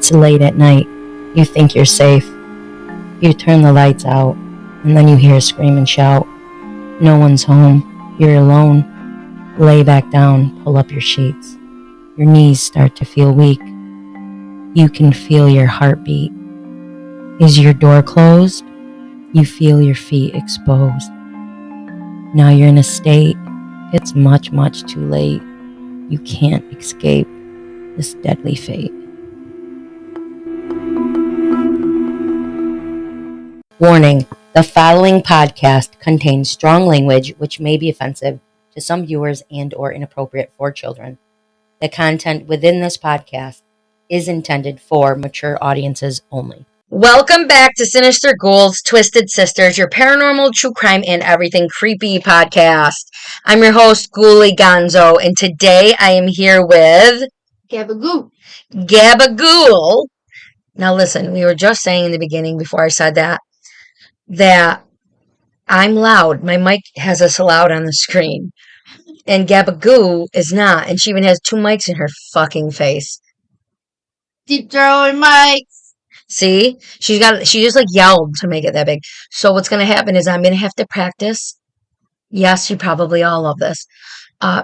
It's late at night. You think you're safe. You turn the lights out, and then you hear a scream and shout. No one's home. You're alone. Lay back down, pull up your sheets. Your knees start to feel weak. You can feel your heartbeat. Is your door closed? You feel your feet exposed. Now you're in a state. It's much, much too late. You can't escape this deadly fate. Warning, the following podcast contains strong language which may be offensive to some viewers and or inappropriate for children. The content within this podcast is intended for mature audiences only. Welcome back to Sinister Ghouls, Twisted Sisters, your paranormal, true crime, and everything creepy podcast. I'm your host, Ghouli Gonzo, and today I am here with Gabba Ghoul. Gabba Ghoul. Now listen, we were just saying in the beginning before I said that I'm loud. My mic has us loud on the screen. And Gabba Ghoul is not, and she even has two mics in her fucking face. Deep throwing mics. See? She just like yelled to make it that big. So what's going to happen is I'm going to have to practice. Yes, you probably all love this.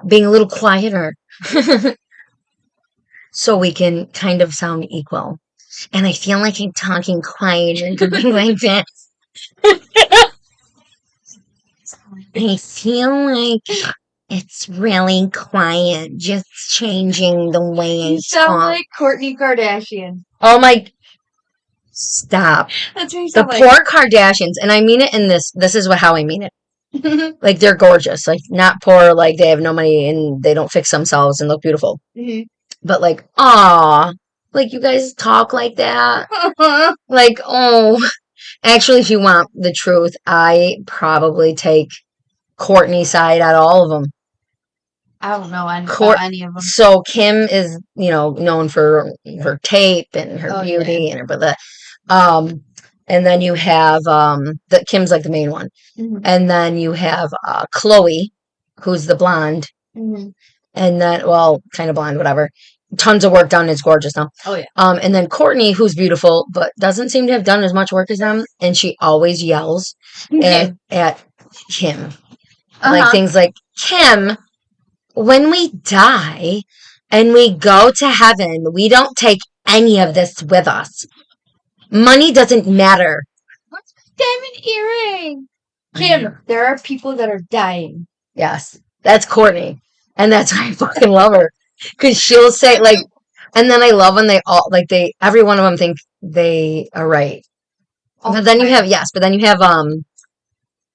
Being a little quieter. So we can kind of sound equal. And I feel like I'm talking quiet and doing like that. I feel like it's really quiet, just changing the way I You sound talk. like Kourtney Kardashian. Oh my... Stop. That's what you The sound like. poor Kardashians, and I mean it in this is how I mean it. Like, they're gorgeous. Like, not poor, like, they have no money and they don't fix themselves and look beautiful. Mm-hmm. But, like, aw, like, you guys talk like that. Like, oh. Actually, if you want the truth, I probably take Kourtney's side out of all of them. I don't know about any of them. So Kim is, known for her tape and her beauty and her blah, blah. And then you have Kim's like the main one. Mm-hmm. And then you have Chloe, who's the blonde. Mm-hmm. And then, well, kind of blonde, whatever. Tons of work done. Is gorgeous now. Oh yeah. And then Kourtney, who's beautiful, but doesn't seem to have done as much work as them, and she always yells at Kim, like things like, Kim, when we die and we go to heaven, we don't take any of this with us. Money doesn't matter. What's my diamond earring? Kim, there are people that are dying. Yes, that's Kourtney, and that's why I fucking love her. Because she'll say, like, and then I love when they all, like, every one of them think they are right. But then you have,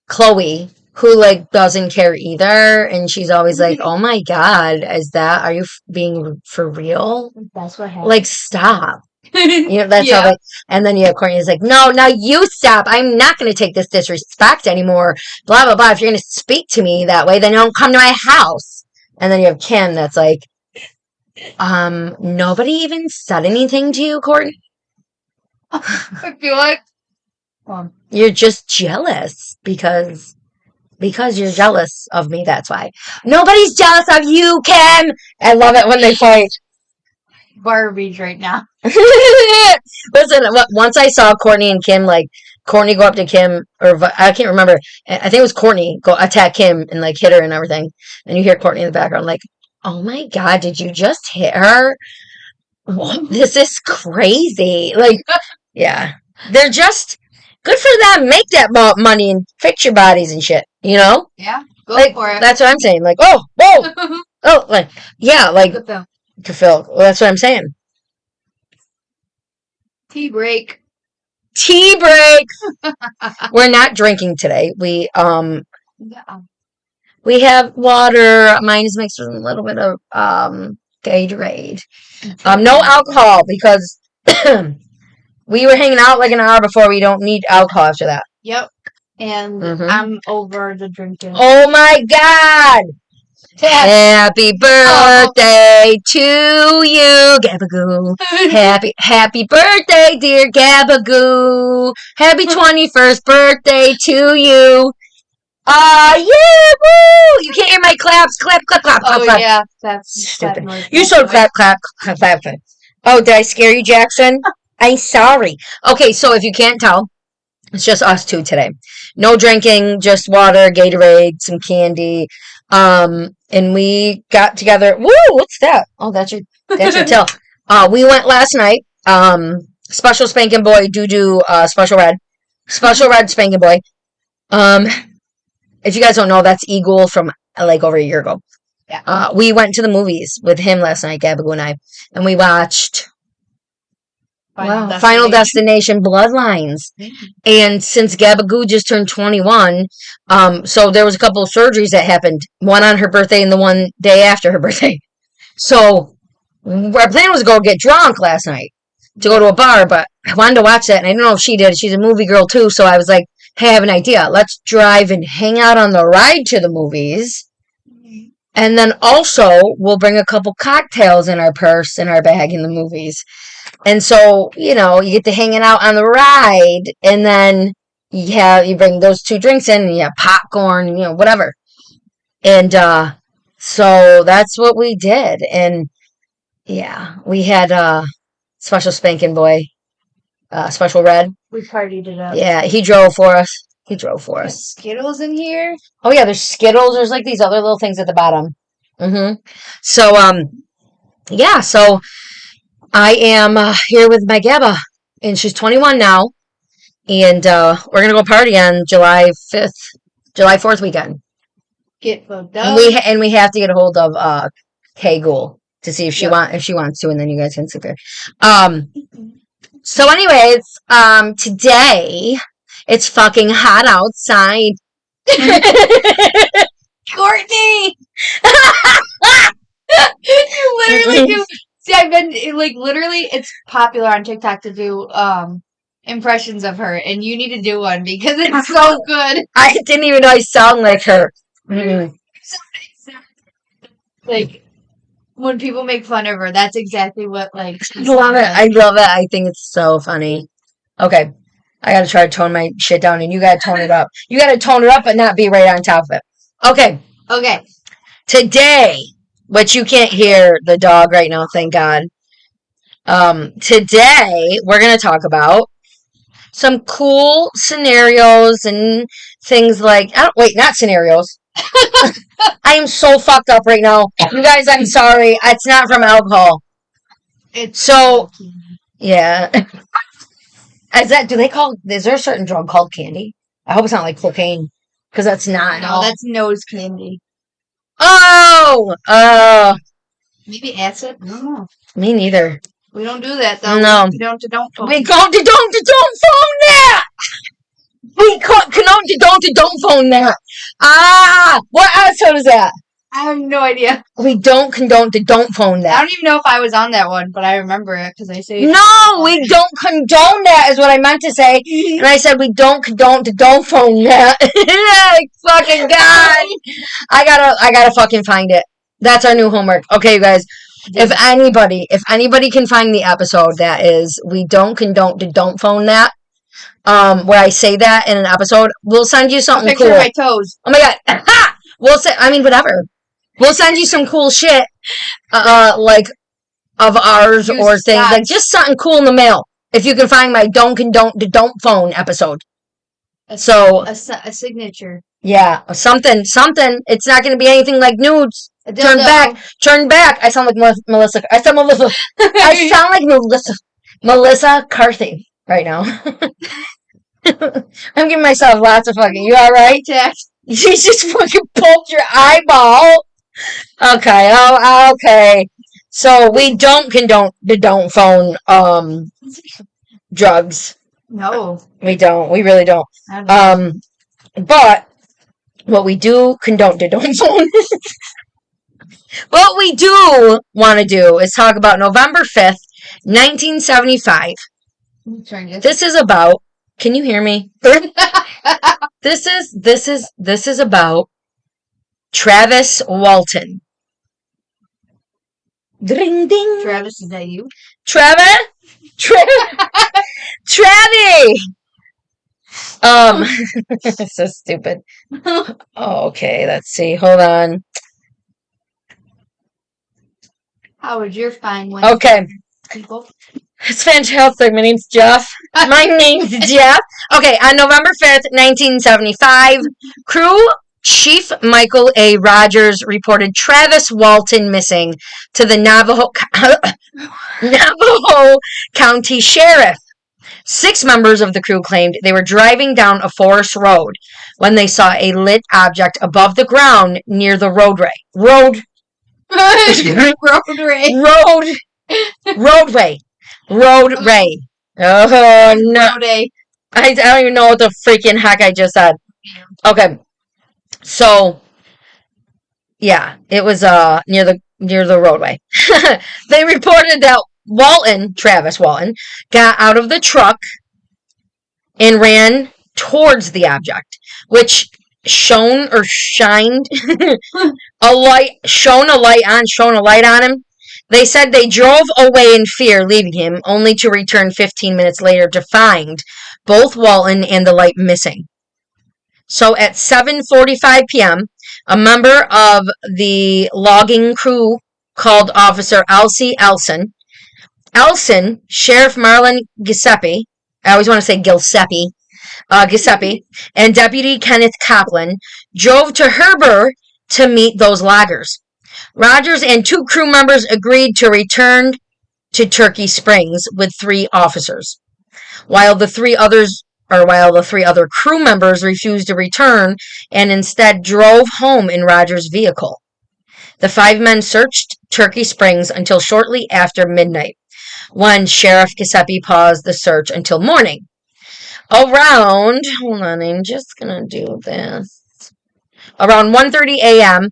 Chloe, who, like, doesn't care either, and she's always like, oh my god, are you being for real? That's what happened. Like, stop. That's how, and then you have Kourtney's like, no, now you stop. I'm not going to take this disrespect anymore. Blah, blah, blah. If you're going to speak to me that way, then don't come to my house. And then you have Kim that's like, nobody even said anything to you, Kourtney? I feel like you're just jealous because you're jealous of me, that's why. Nobody's jealous of you, Kim! I love it when they fight. Barbies right now. Listen, once I saw Kourtney and Kim, like, Kourtney go up to Kim, or I can't remember, I think it was Kourtney, go attack Kim and, like, hit her and everything, and you hear Kourtney in the background, like, oh my god, did you just hit her? This is crazy. Like, yeah. They're just good for them. Make that money and fix your bodies and shit, Yeah, go for it. That's what I'm saying. Like, oh, whoa. Oh, like, yeah, like, to fill. Well, that's what I'm saying. Tea break. We're not drinking today. We have water. Mine is mixed with a little bit of Gatorade. No alcohol because we were hanging out like an hour before. We don't need alcohol after that. Yep. And I'm over the drinking. Oh my god! Happy birthday to you, Gabba Ghoul. Happy birthday, dear Gabba Ghoul. Happy 21st birthday to you. Yeah, woo! You can't hear my claps. Clap, clap, clap, clap, clap. Clap. Yeah, that's stupid. You should clap, clap, clap, clap. Oh, did I scare you, Jackson? I'm sorry. Okay, so if you can't tell, it's just us two today. No drinking, just water, Gatorade, some candy. And we got together. Woo! What's that? Oh, that's your tail. We went last night. Special spanking boy, special red spanking boy. If you guys don't know, that's Eagle from like over a year ago. Yeah. We went to the movies with him last night, Gabba Ghoul and I, and we watched Final Destination Bloodlines. Mm-hmm. And since Gabba Ghoul just turned 21, so there was a couple of surgeries that happened, one on her birthday and the one day after her birthday. So our plan was to go get drunk last night, to go to a bar, but I wanted to watch that, and I don't know if she did. She's a movie girl too, so I was like, hey, I have an idea. Let's drive and hang out on the ride to the movies. And then also, we'll bring a couple cocktails in our purse, in our bag in the movies. And so, you get to hanging out on the ride, and then you bring those 2 drinks in, and you have popcorn, whatever. And so that's what we did. And yeah, we had Special Spanking Boy, Special Red. We partied it up. Yeah, he drove for us. There's Skittles in here. Oh yeah, there's Skittles. There's like these other little things at the bottom. So yeah. So I am here with my Gabba, and she's 21 now, and we're gonna go party on July 4th weekend. Get fucked up. And we have to get a hold of Ghoul to see if she wants to, and then you guys can sleep here. So anyways, today. It's fucking hot outside. Courtney! You literally do. See, I've been, literally, it's popular on TikTok to do, impressions of her, and you need to do one because it's so good. I didn't even know I sound like her. Mm-hmm. Like, when people make fun of her, that's exactly what, I love it. I love it. I think it's so funny. Okay. I gotta try to tone my shit down, and you gotta tone it up. You gotta tone it up, but not be right on top of it. Okay. Today, which you can't hear the dog right now, thank God. Today, we're gonna talk about some cool scenarios and things like... not scenarios. I am so fucked up right now. You guys, I'm sorry. It's not from alcohol. Yeah. Is there a certain drug called candy? I hope it's not like cocaine, because that's not. No, that's nose candy. Oh! Maybe acid? I don't know. Me neither. We don't do that, though. No. We don't phone that! We don't phone that! What episode is that? I have no idea. We don't condone the don't phone that. I don't even know if I was on that one, but I remember it because I say... No, we don't condone that is what I meant to say. And I said we don't condone the don't phone that. Fucking God. I gotta fucking find it. That's our new homework. Okay, you guys. If anybody can find the episode that is we don't condone the don't phone that, where I say that in an episode, we'll send you something cool. My toes. Oh my God. Whatever. We'll send you some cool shit, like, of ours or things. Like, just something cool in the mail. If you can find my don't phone episode. A signature. Yeah, something. It's not going to be anything like nudes. Turn back. I sound like Melissa. I sound like Melissa Carthy right now. I'm giving myself lots of fucking... You alright, Jack? You just fucking poked your eyeball. Okay. Oh, okay. So we don't condone the don't phone drugs. No. We don't. We really don't. But what we do condone the don't phone. What we do want to do is talk about November 5th, 1975. This is about... Can you hear me? This is about Travis Walton. Ding ding. Travis, is that you? Travis? Travis! So stupid. Okay, let's see. Hold on. How was your fine one? Okay. people. It's fantastic. My name's Jeff. My name's Jeff. Okay, on November 5th, 1975, crew Chief Michael A. Rogers reported Travis Walton missing to the Navajo County Sheriff. 6 members of the crew claimed they were driving down a forest road when they saw a lit object above the ground near the roadway. Roadway. Oh, no. I don't even know what the freaking heck I just said. Okay. So, yeah, it was near the roadway. They reported that Travis Walton, got out of the truck and ran towards the object, which shone a light on him. They said they drove away in fear, leaving him, only to return 15 minutes later to find both Walton and the light missing. So at 7:45 p.m., a member of the logging crew called Officer Elsie Elson, Sheriff Marlon Giuseppe, I always want to say Giuseppe, and Deputy Kenneth Kaplan drove to Heber to meet those loggers. Rogers and 2 crew members agreed to return to Turkey Springs with 3 officers, while the 3 other crew members refused to return and instead drove home in Rogers' vehicle. The 5 men searched Turkey Springs until shortly after midnight, when Sheriff Giuseppe paused the search until morning. Hold on, I'm just gonna do this. Around 1:30 a.m.,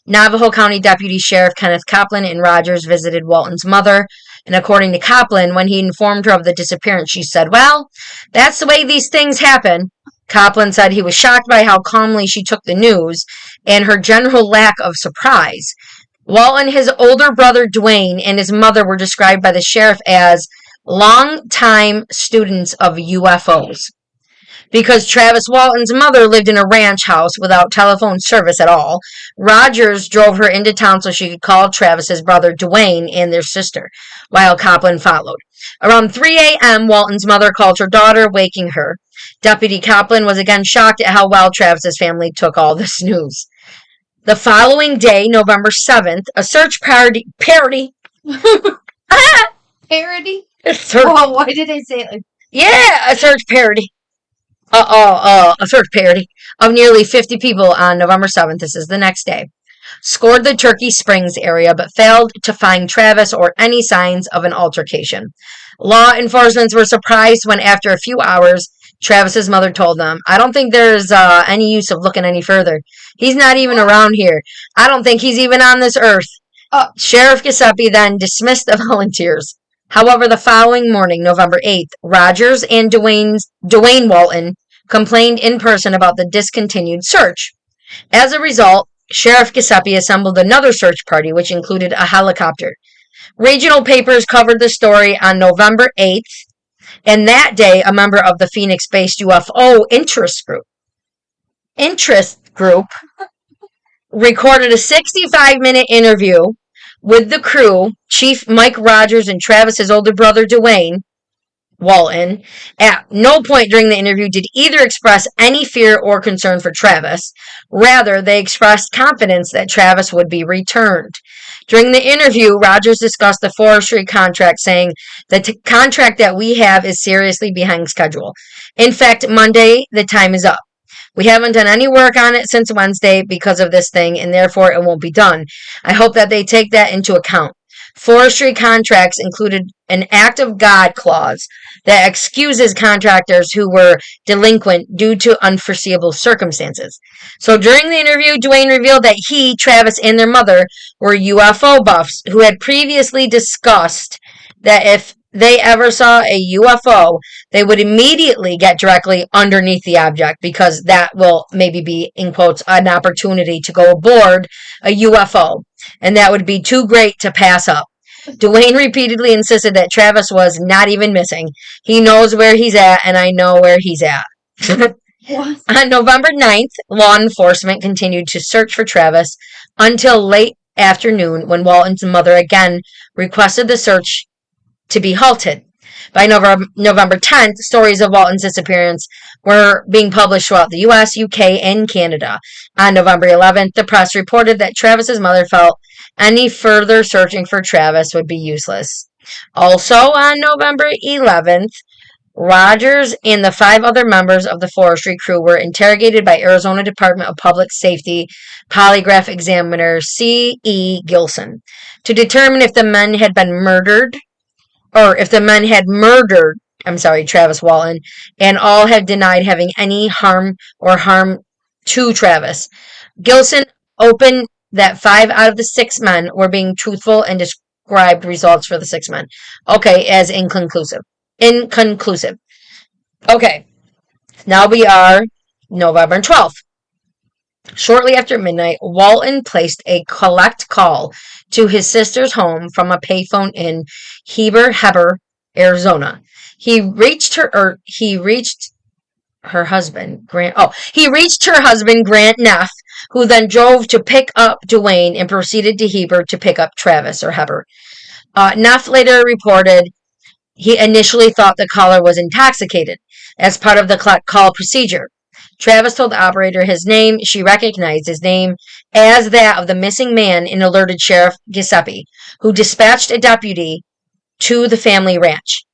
Navajo County Deputy Sheriff Kenneth Kaplan and Rogers visited Walton's mother, and according to Kaplan, when he informed her of the disappearance, she said, "Well, that's the way these things happen." Kaplan said he was shocked by how calmly she took the news and her general lack of surprise. Walton, his older brother Dwayne, and his mother were described by the sheriff as long-time students of UFOs. Because Travis Walton's mother lived in a ranch house without telephone service at all, Rogers drove her into town so she could call Travis's brother Dwayne and their sister, while Kaplan followed. Around 3 a.m., Walton's mother called her daughter, waking her. Deputy Kaplan was again shocked at how well Travis's family took all this news. The following day, November 7th, a search parody. Parody? Oh, why did I say it like? Yeah, a search parody. A search parody of nearly 50 people on November 7th, this is the next day, scored the Turkey Springs area but failed to find Travis or any signs of an altercation. Law enforcement were surprised when, after a few hours, Travis's mother told them, "I don't think there's any use of looking any further. He's not even around here. I don't think he's even on this earth." Sheriff Giuseppe then dismissed the volunteers. However, the following morning, November 8th, Rogers and Dwayne Walton complained in person about the discontinued search. As a result, Sheriff Giuseppe assembled another search party, which included a helicopter. Regional papers covered the story on November 8th, and that day, a member of the Phoenix-based UFO interest group recorded a 65-minute interview with the crew, Chief Mike Rogers and Travis's older brother Dwayne Walton. At no point during the interview did either express any fear or concern for Travis. Rather, they expressed confidence that Travis would be returned. During the interview, Rogers discussed the forestry contract, saying, "The contract that we have is seriously behind schedule. In fact, Monday, the time is up. We haven't done any work on it since Wednesday because of this thing, and therefore it won't be done. I hope that they take that into account. Forestry contracts included an act of God clause that excuses contractors who were delinquent due to unforeseeable circumstances." So during the interview, Dwayne revealed that he, Travis, and their mother were UFO buffs who had previously discussed that if they ever saw a UFO, they would immediately get directly underneath the object because that will maybe be, in quotes, an opportunity to go aboard a UFO, and that would be too great to pass up. Dwayne repeatedly insisted that Travis was not even missing. "He knows where he's at, and I know where he's at." On November 9th, law enforcement continued to search for Travis until late afternoon when Walton's mother again requested the search to be halted. By November 10th, stories of Walton's disappearance were being published throughout the U.S., UK, and Canada. On November 11th, the press reported that Travis's mother felt any further searching for Travis would be useless. Also on November 11th, Rogers and the 5 other members of the forestry crew were interrogated by Arizona Department of Public Safety polygraph examiner C.E. Gilson to determine if the men had been murdered, or if the men had murdered, Travis Walton, and all have denied having any harm to Travis. Gilson opened that 5 out of the 6 men were being truthful and described results for the 6 men. Okay, as inconclusive. Okay, now we are November 12th. Shortly after midnight, Walton placed a collect call to his sister's home from a payphone in Heber, Arizona. He reached her husband, Grant Neff, who then drove to pick up Dwayne and proceeded to Heber to pick up Travis, or Heber. Neff later reported he initially thought the caller was intoxicated as part of the collect call procedure. Travis told the operator his name. She recognized his name as that of the missing man and alerted Sheriff Giuseppe, who dispatched a deputy to the family ranch.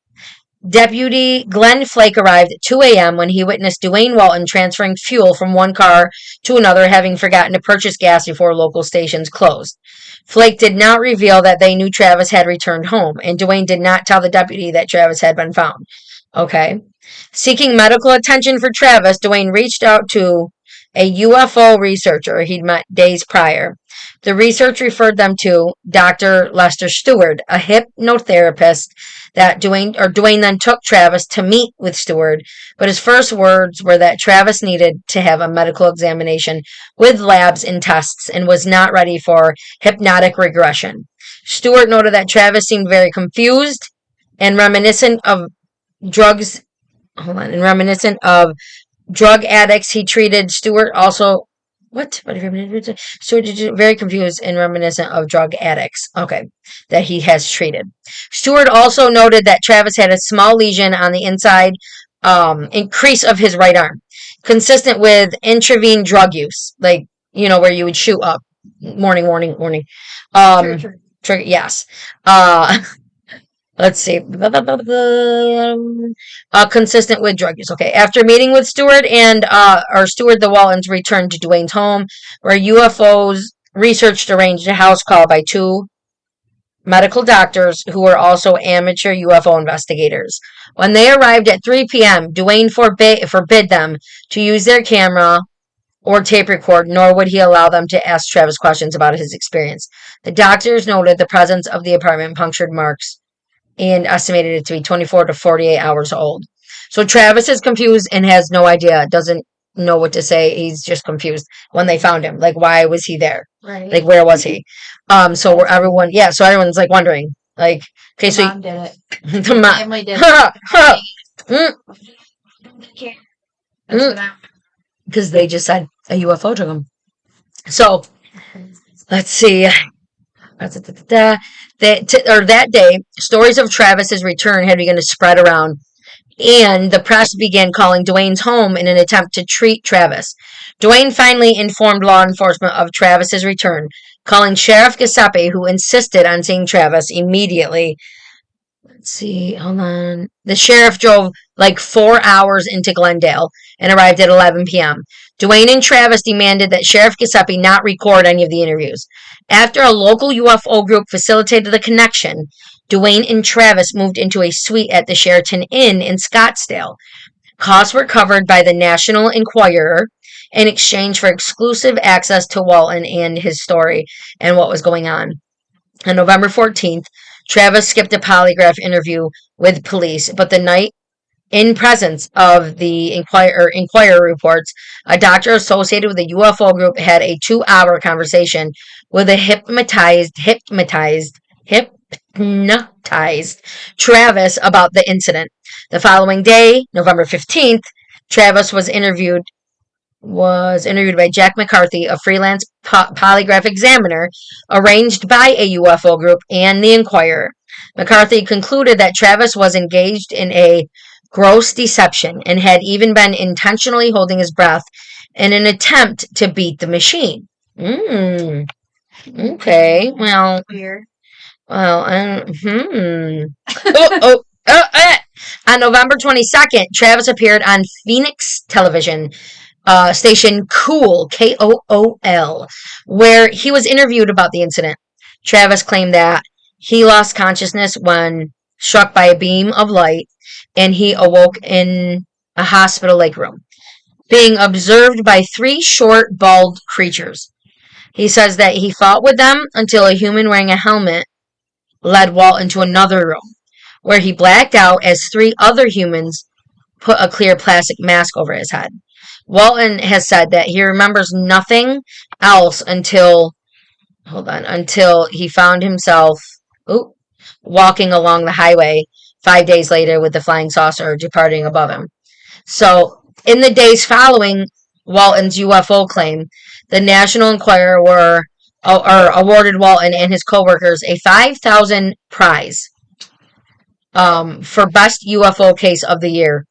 Deputy Glenn Flake arrived at 2 a.m. when he witnessed Dwayne Walton transferring fuel from one car to another, having forgotten to purchase gas before local stations closed. Flake did not reveal that they knew Travis had returned home, and Dwayne did not tell the deputy that Travis had been found. Okay. Seeking medical attention for Travis, Dwayne reached out to a UFO researcher he'd met days prior. The research referred them to Dr. Lester Stewart, a hypnotherapist that Dwayne then took Travis to meet with Stewart, but his first words were that Travis needed to have a medical examination with labs and tests and was not ready for hypnotic regression. Stewart noted that Travis seemed very confused and reminiscent of drug addicts he treated. Stewart also Stewart is very confused and reminiscent of drug addicts. Okay, that he has treated. Stewart also noted that Travis had a small lesion on the inside increase of his right arm, consistent with intravenous drug use, like, where you would shoot up. Warning. Trigger, yes. Let's see. Consistent with drug use. Okay. After meeting with Stewart the Waltons returned to Dwayne's home, where UFOs researched arranged a house call by 2 medical doctors who were also amateur UFO investigators. When they arrived at 3 p.m., Dwayne forbid them to use their camera or tape record, nor would he allow them to ask Travis questions about his experience. The doctors noted the presence of the apartment punctured marks and estimated it to be 24 to 48 hours old. So Travis is confused and has no idea, doesn't know what to say. He's just confused when they found him. Like, why was he there? Right. Like, where was he? So everyone's like wondering. Like, okay, so mom did it. The family did it. Because they just said a UFO took him. So let's see. That day, stories of Travis's return had begun to spread around, and the press began calling Dwayne's home in an attempt to treat Travis. Dwayne finally informed law enforcement of Travis's return, calling Sheriff Giuseppe, who insisted on seeing Travis immediately. Let's see, hold on. The sheriff drove like 4 hours into Glendale and arrived at 11 p.m. Dwayne and Travis demanded that Sheriff Giuseppe not record any of the interviews. After a local UFO group facilitated the connection, Dwayne and Travis moved into a suite at the Sheraton Inn in Scottsdale. Costs were covered by the National Enquirer in exchange for exclusive access to Walton and his story and what was going on. On November 14th, Travis skipped a polygraph interview with police, but the night in presence of the Enquirer reports, a doctor associated with the UFO group had a 2-hour conversation with a hypnotized Travis about the incident. The following day, November 15th, Travis was interviewed by Jack McCarthy, a freelance polygraph examiner arranged by a UFO group and the Enquirer. McCarthy concluded that Travis was engaged in a gross deception and had even been intentionally holding his breath in an attempt to beat the machine. Okay, well, Weird. well, On November 22nd, Travis appeared on Phoenix television station Kool, Kool, where he was interviewed about the incident. Travis claimed that he lost consciousness when struck by a beam of light, and he awoke in a hospital lake room, being observed by 3 short, bald creatures. He says that he fought with them until a human wearing a helmet led Walt into another room, where he blacked out as 3 other humans put a clear plastic mask over his head. Walton has said that he remembers nothing else until he found himself walking along the highway 5 days later with the flying saucer departing above him. So, in the days following Walton's UFO claim, the National Enquirer awarded Walton and his co-workers a $5,000 prize for best UFO case of the year.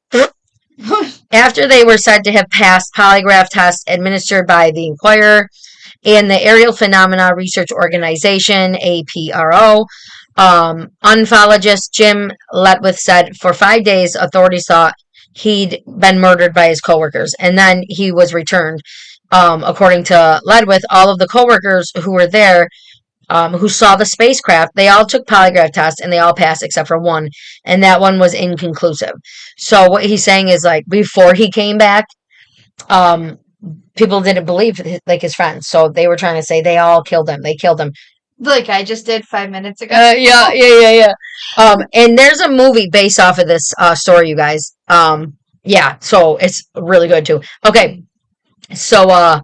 After they were said to have passed polygraph tests administered by the Enquirer and the Aerial Phenomena Research Organization, APRO, ufologist Jim Letwith said for 5 days authorities thought he'd been murdered by his coworkers, and then he was returned. According to Ledwith, all of the coworkers who were there, who saw the spacecraft, they all took polygraph tests and they all passed except for one, and that one was inconclusive. So what he's saying is, like, before he came back, people didn't believe his friends, so they were trying to say they all killed him. They killed him. Like I just did 5 minutes ago. Yeah. And there's a movie based off of this story, you guys. Yeah, so it's really good too. Okay, so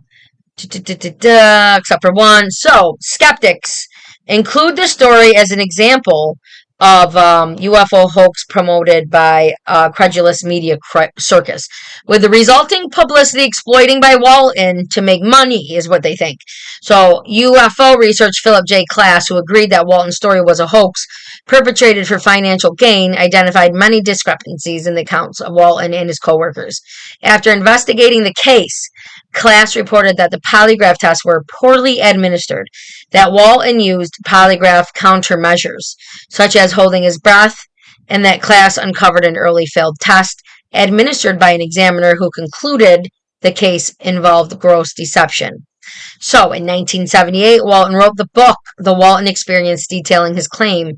except for one. So skeptics include the story as an example of UFO hoax promoted by credulous media circus, with the resulting publicity exploiting by Walton to make money, is what they think. So UFO researcher Philip J. Klass, who agreed that Walton's story was a hoax perpetrated for financial gain, identified many discrepancies in the accounts of Walton and his co-workers. After investigating the case, Klass reported that the polygraph tests were poorly administered, that Walton used polygraph countermeasures, such as holding his breath, and that Klass uncovered an early failed test administered by an examiner who concluded the case involved gross deception. So, in 1978, Walton wrote the book, The Walton Experience, detailing his claims.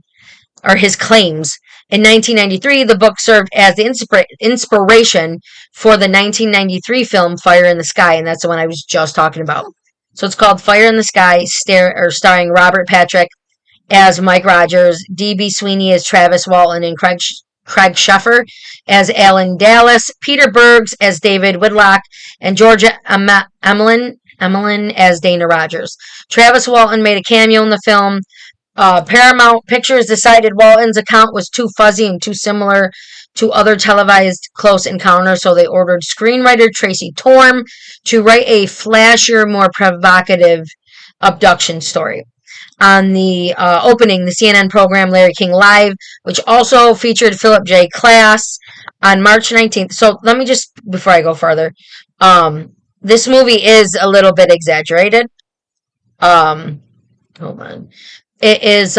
In 1993, the book served as the inspiration for the 1993 film Fire in the Sky, and that's the one I was just talking about. So it's called Fire in the Sky, starring Robert Patrick as Mike Rogers, D.B. Sweeney as Travis Walton, and Craig Sheffer as Alan Dallas, Peter Bergs as David Whitlock, and Georgia Emelin as Dana Rogers. Travis Walton made a cameo in the film. Paramount Pictures decided Walton's account was too fuzzy and too similar to other televised close encounters, so they ordered screenwriter Tracy Torm to write a flashier, more provocative abduction story. On the opening, the CNN program Larry King Live, which also featured Philip J. Klass, on March 19th. So let me just, before I go further, this movie is a little bit exaggerated. Hold on. It is,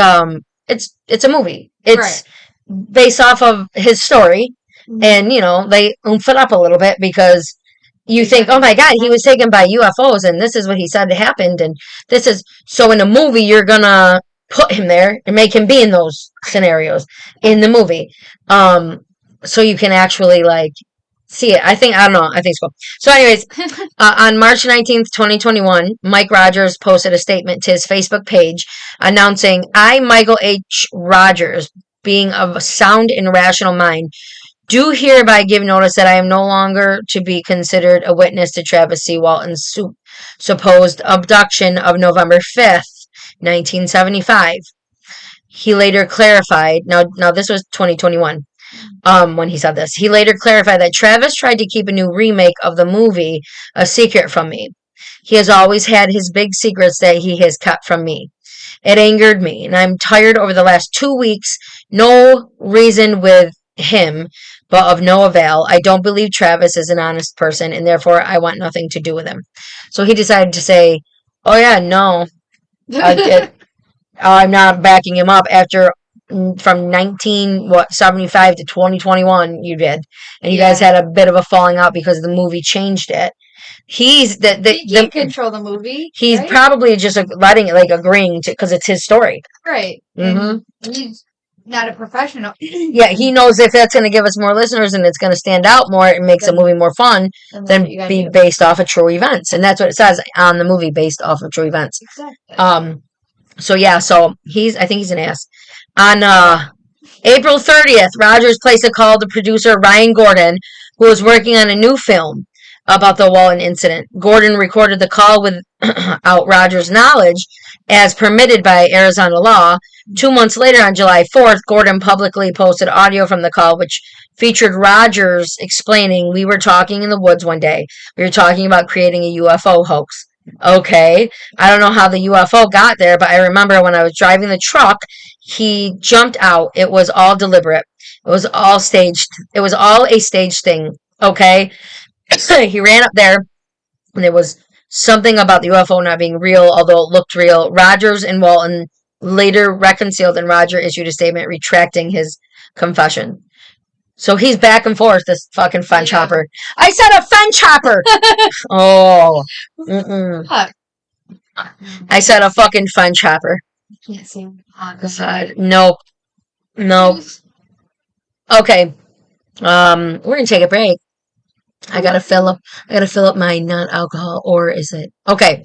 it's a movie. It's based off of his story, and, you know, they oomph it up a little bit because you think, oh my God, he was taken by UFOs, and this is what he said happened, and this is, so in a movie, you're gonna put him there and make him be in those scenarios in the movie, so you can actually, like, see it. I don't know, I think it's cool. So anyways, on March 19th, 2021, Mike Rogers posted a statement to his Facebook page announcing, I, Michael H. Rogers, being of a sound and rational mind, do hereby give notice that I am no longer to be considered a witness to Travis C. Walton's supposed abduction of November 5th, 1975. He later clarified, now this was 2021, when he said this. He later clarified that Travis tried to keep a new remake of the movie a secret from me. He has always had his big secrets that he has kept from me. It angered me, and I'm tired over the last 2 weeks. No reason with him, but of no avail. I don't believe Travis is an honest person, and therefore I want nothing to do with him. So he decided to say, oh yeah, no, I'm not backing him up after from 1975 to 2021 you did, and you guys had a bit of a falling out because the movie changed it. He can't control the movie. He's probably just letting it, like, agreeing to, because it's his story. Right. Mm-hmm. He's not a professional. Yeah, he knows if that's going to give us more listeners and it's going to stand out more, it makes the movie more fun, then be based off of true events. And that's what it says on the movie, based off of true events. Exactly. So yeah, I think he's an ass. On April 30th, Rogers placed a call to producer Ryan Gordon, who was working on a new film about the Walton incident. Gordon recorded the call without Rogers' knowledge, as permitted by Arizona law. 2 months later, on July 4th, Gordon publicly posted audio from the call, which featured Rogers explaining, "We were talking in the woods one day. We were talking about creating a UFO hoax." Okay, I don't know how the UFO got there, but I remember when I was driving the truck, he jumped out. It was all deliberate. It was all staged. It was all a staged thing. Okay, he ran up there, and there was something about the UFO not being real, although it looked real. Rogers and Walton later reconciled, and Roger issued a statement retracting his confession. So he's back and forth, this fucking fence hopper. I said a fence hopper! Oh. Mm-mm. I said a fucking fence hopper. I can't say God. Nope. Okay. We're gonna take a break. I gotta fill up my non-alcohol, or is it? Okay.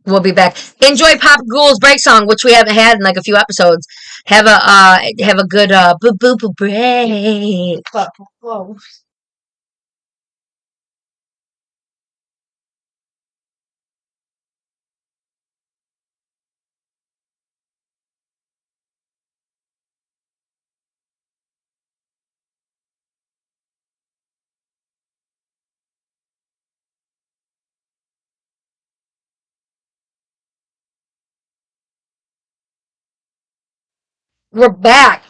We'll be back. Enjoy Pop Ghoul's break song, which we haven't had in like a few episodes. Have a good boop boop break. Whoa. We're back.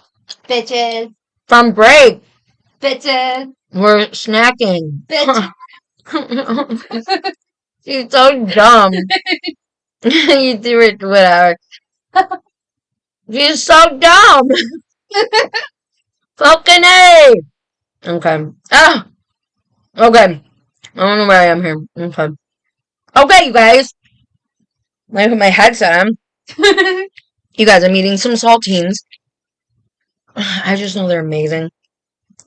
Bitches. From break. Bitches. We're snacking. Bitch. She's so dumb. You do it, whatever. She's so dumb. Fucking A. Okay. Ah. Okay. I don't know where I am here. Okay. Okay, you guys. Let me put my headset on. You guys, I'm eating some saltines. I just know they're amazing.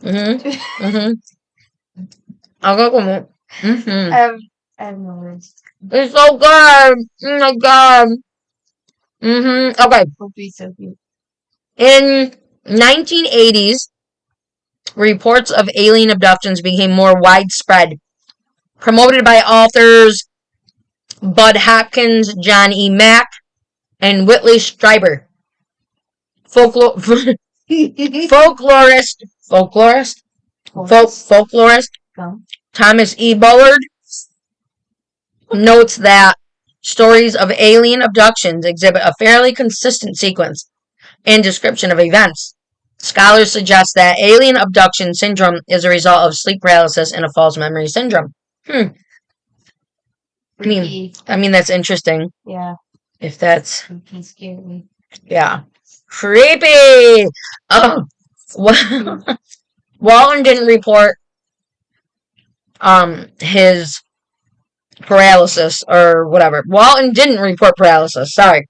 I'll go with it. I have no words. It's so good. Oh my god. Okay. So cute. In 1980s, reports of alien abductions became more widespread, promoted by authors Bud Hopkins, John E. Mack, and Whitley Strieber. Folklorist Thomas E. Bullard notes that stories of alien abductions exhibit a fairly consistent sequence and description of events. Scholars suggest that alien abduction syndrome is a result of sleep paralysis and a false memory syndrome. I mean that's interesting. Yeah. If that's scary. Yeah. Creepy. Oh. Walton didn't report his paralysis or whatever. Walton didn't report paralysis. Sorry.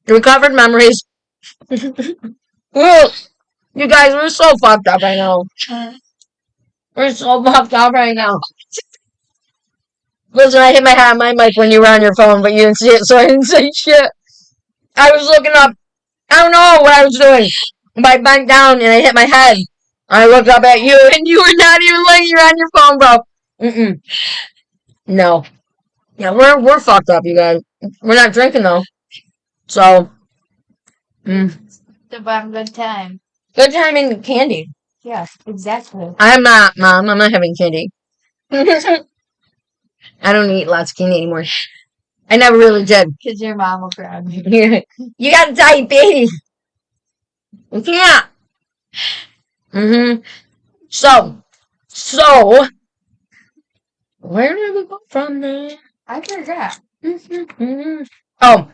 Recovered memories. You guys, we're so fucked up right now. We're so fucked up right now. Listen, I hit my hat on my mic when you were on your phone, but you didn't see it, so I didn't say shit. I was looking up. I don't know what I was doing. I bent down and I hit my head. I looked up at you, and you were not even looking. You're on your phone, bro. No. Yeah, we're fucked up, you guys. We're not drinking though. So. It's a good time. Good time in candy. Yes, exactly. I'm not, Mom. I'm not having candy. I don't eat latzucchini anymore. I never really did. Because your mom will grab you. You got a diabetes. You can't. So, where did we go from there? I forgot. Oh,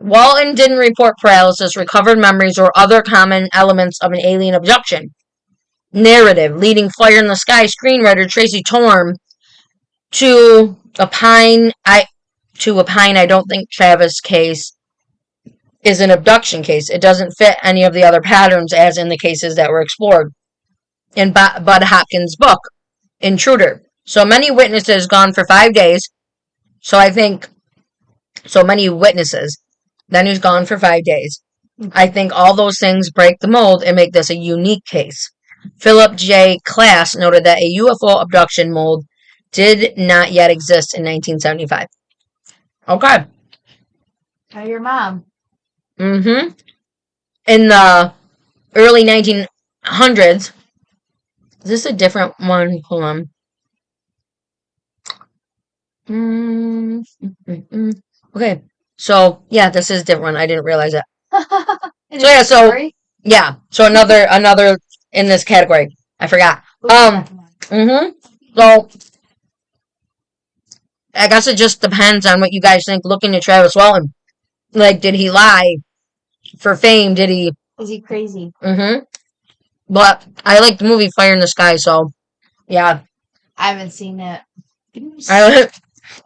Walton didn't report paralysis, recovered memories, or other common elements of an alien abduction narrative, leading Fire in the Sky screenwriter Tracy Torm to opine. I don't think Travis' case is an abduction case. It doesn't fit any of the other patterns as in the cases that were explored in Bud Hopkins' book, Intruder. So many witnesses gone for 5 days. So I think so many witnesses. Then he's gone for 5 days. I think all those things break the mold and make this a unique case. Philip J. Klass noted that a UFO abduction mold did not yet exist in 1975. Okay. Tell your mom. In the early 1900s, is this a different one? Hold on. Okay. So, yeah, this is a different one. I didn't realize that. So another in this category. I forgot. So, I guess it just depends on what you guys think looking at Travis Walton. Like, did he lie for fame? Did he? Is he crazy? But I like the movie Fire in the Sky, so, yeah. I haven't seen it.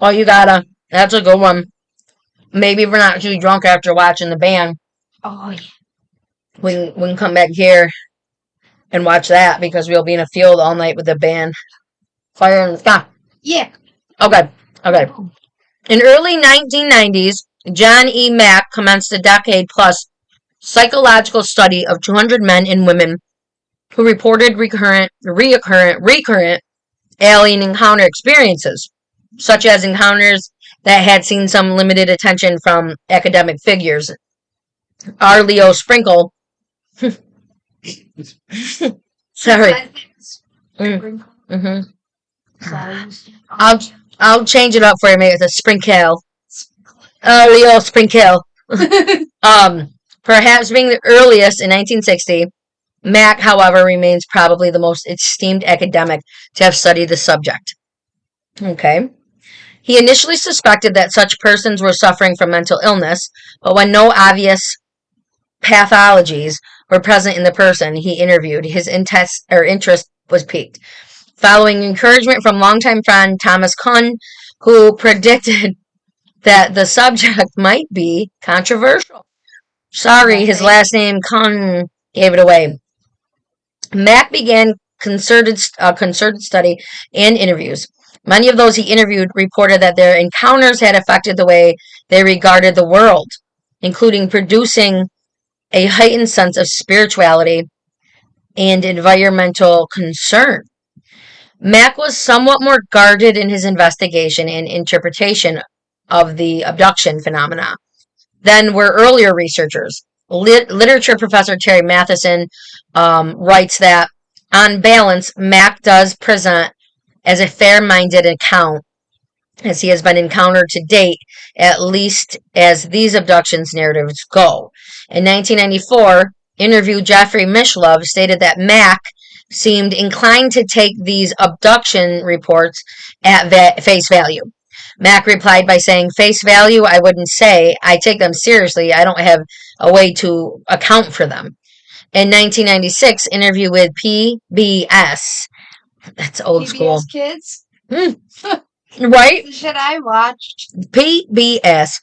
Well, you gotta. That's a good one. Maybe if we're not too drunk after watching the band. Oh, yeah. We can come back here and watch that because we'll be in a field all night with the band. Fire in the Sky. Yeah. Okay. In early 1990s, John E. Mack commenced a decade-plus psychological study of 200 men and women who reported recurrent alien encounter experiences, such as encounters that had seen some limited attention from academic figures. R. Leo Sprinkle. Sorry. I'll change it up for you. Maybe it's a Sprinkle. Leo Sprinkle. Perhaps being the earliest in 1960, Mack, however, remains probably the most esteemed academic to have studied the subject. Okay. He initially suspected that such persons were suffering from mental illness, but when no obvious pathologies were present in the person he interviewed, his interest was piqued. Following encouragement from longtime friend Thomas Kuhn, who predicted that the subject might be controversial. Sorry, his last name, Kuhn, gave it away. Mack began concerted study and interviews. Many of those he interviewed reported that their encounters had affected the way they regarded the world, including producing a heightened sense of spirituality and environmental concern. Mack was somewhat more guarded in his investigation and interpretation of the abduction phenomena than were earlier researchers. Literature professor Terry Matheson writes that, on balance, Mack does present as a fair-minded account as he has been encountered to date, at least as these abductions narratives go. In 1994, interview Jeffrey Mishlove stated that Mack seemed inclined to take these abduction reports at face value. Mack replied by saying, "Face value, I wouldn't say. I take them seriously. I don't have a way to account for them." In 1996, interview with PBS. That's old school. Kids? Right? The shit I watched. PBS.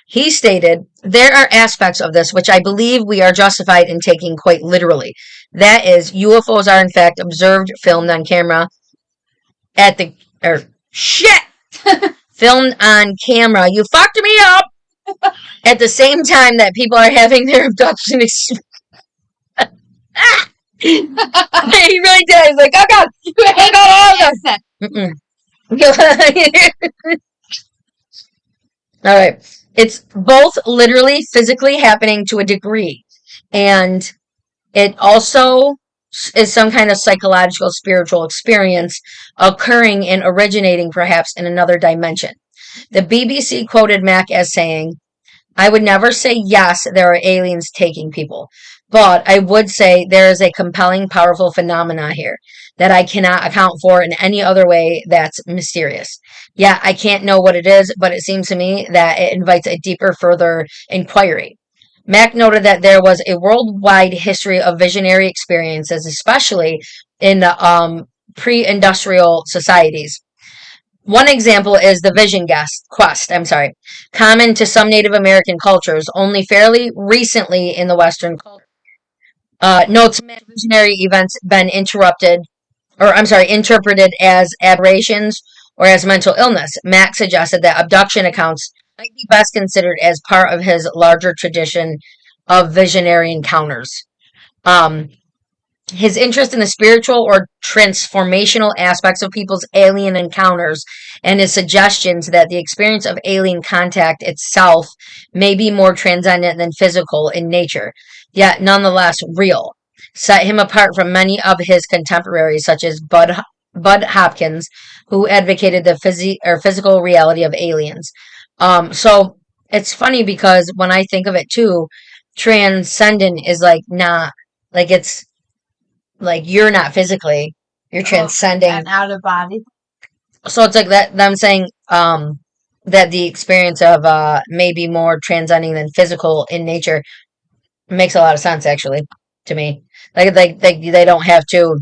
He stated, "There are aspects of this which I believe we are justified in taking quite literally. That is, UFOs are in fact observed, filmed on camera filmed on camera. You fucked me up! At the same time that people are having their abduction experience." He really did. He's like, "Oh God, I got all that." All right. It's both literally, physically happening to a degree, and it also is some kind of psychological spiritual experience occurring and originating perhaps in another dimension. The BBC quoted Mac as saying, I would never say yes, there are aliens taking people, but I would say there is a compelling, powerful phenomena here that I cannot account for in any other way that's mysterious. Yeah, I can't know what it is, but it seems to me that it invites a deeper, further inquiry. Mack noted that there was a worldwide history of visionary experiences, especially in the pre-industrial societies. One example is the quest, common to some Native American cultures, only fairly recently in the Western culture. Notes visionary events been interpreted as aberrations or as mental illness. Mack suggested that abduction accounts might be best considered as part of his larger tradition of visionary encounters. His interest in the spiritual or transformational aspects of people's alien encounters and his suggestions that the experience of alien contact itself may be more transcendent than physical in nature, yet nonetheless real, set him apart from many of his contemporaries, such as Bud Hopkins, who advocated the physical reality of aliens. So it's funny because when I think of it too, transcendent is like not like it's like you're not physically, you're transcending and out of body. So it's like that them saying that the experience of maybe more transcending than physical in nature makes a lot of sense actually to me. Like they don't have to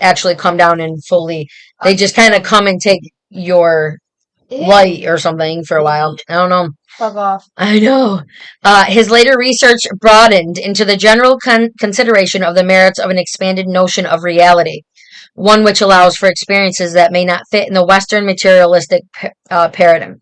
actually come down and fully, they just kind of come and take your light or something for a while. I don't know. Fuck off. I know. His later research broadened into the general consideration of the merits of an expanded notion of reality, one which allows for experiences that may not fit in the Western materialistic paradigm,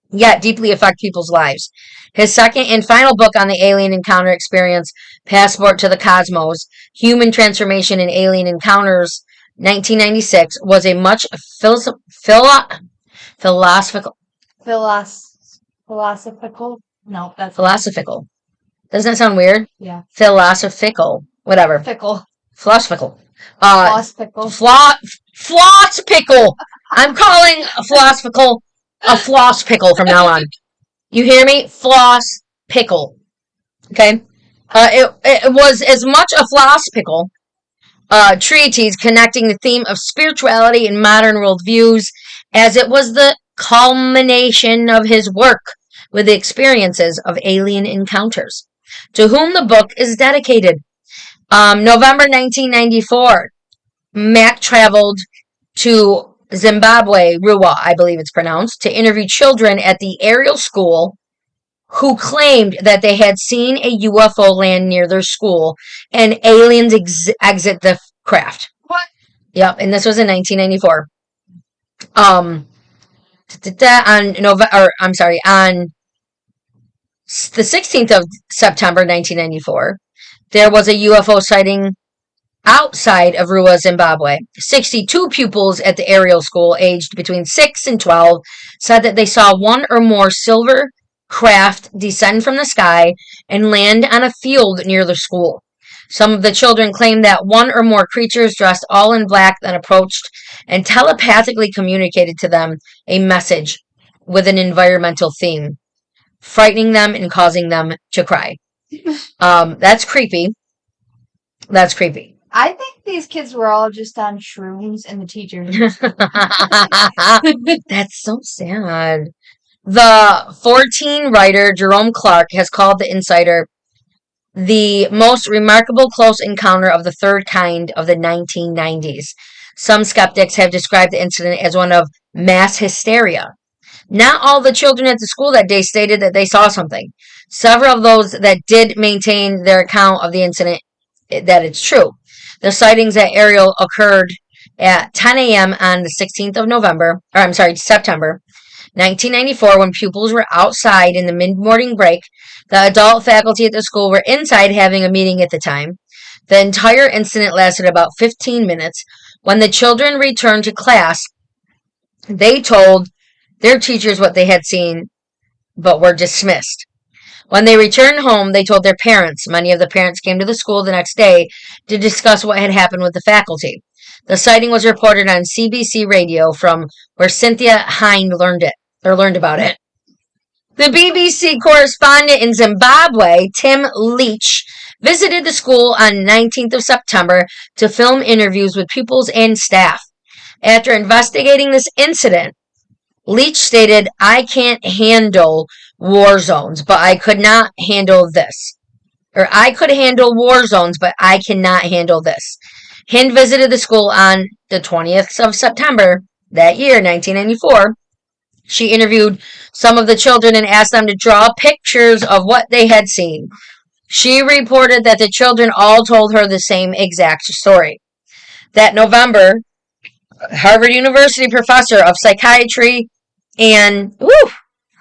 yet deeply affect people's lives. His second and final book on the alien encounter experience, Passport to the Cosmos, Human Transformation in Alien Encounters, 1996, was a much philosophical. No, that's philosophical. Doesn't that sound weird? Yeah. Philosophical. Whatever. Philosophical. Floss pickle. I'm calling philosophical a floss pickle from now on. You hear me? Floss pickle. Okay? It was as much a floss pickle treatise connecting the theme of spirituality and modern worldviews as it was the culmination of his work with the experiences of alien encounters, to whom the book is dedicated. November 1994, Mack traveled to Zimbabwe, Ruwa, I believe it's pronounced, to interview children at the Ariel school who claimed that they had seen a UFO land near their school and aliens exit the craft. What? Yep, and this was in 1994. On the 16th of September 1994, there was a UFO sighting outside of Ruwa, Zimbabwe. 62 pupils at the Ariel school, aged between 6 and 12, said that they saw one or more silver craft descend from the sky and land on a field near the school. Some of the children claimed that one or more creatures dressed all in black then approached and telepathically communicated to them a message with an environmental theme, frightening them and causing them to cry. That's creepy. That's creepy. I think these kids were all just on shrooms and the teachers. That's so sad. The 14 writer Jerome Clark has called the Insider the most remarkable close encounter of the third kind of the 1990s. Some skeptics have described the incident as one of mass hysteria. Not all the children at the school that day stated that they saw something. Several of those that did maintain their account of the incident that it's true. The sightings at Ariel occurred at 10 a.m. on the 16th of September 1994, when pupils were outside in the mid-morning break. The adult faculty at the school were inside having a meeting at the time. The entire incident lasted about 15 minutes. When the children returned to class, they told their teachers what they had seen, but were dismissed. When they returned home, they told their parents. Many of the parents came to the school the next day to discuss what had happened with the faculty. The sighting was reported on CBC radio from where Cynthia Hind learned about it. The BBC correspondent in Zimbabwe, Tim Leach, visited the school on 19th of September to film interviews with pupils and staff. After investigating this incident, Leach stated, "I can't handle war zones, but I could not handle this." Or, "I could handle war zones, but I cannot handle this." Hind visited the school on the 20th of September that year, 1994. She interviewed some of the children and asked them to draw pictures of what they had seen. She reported that the children all told her the same exact story. That November, Harvard University professor of psychiatry and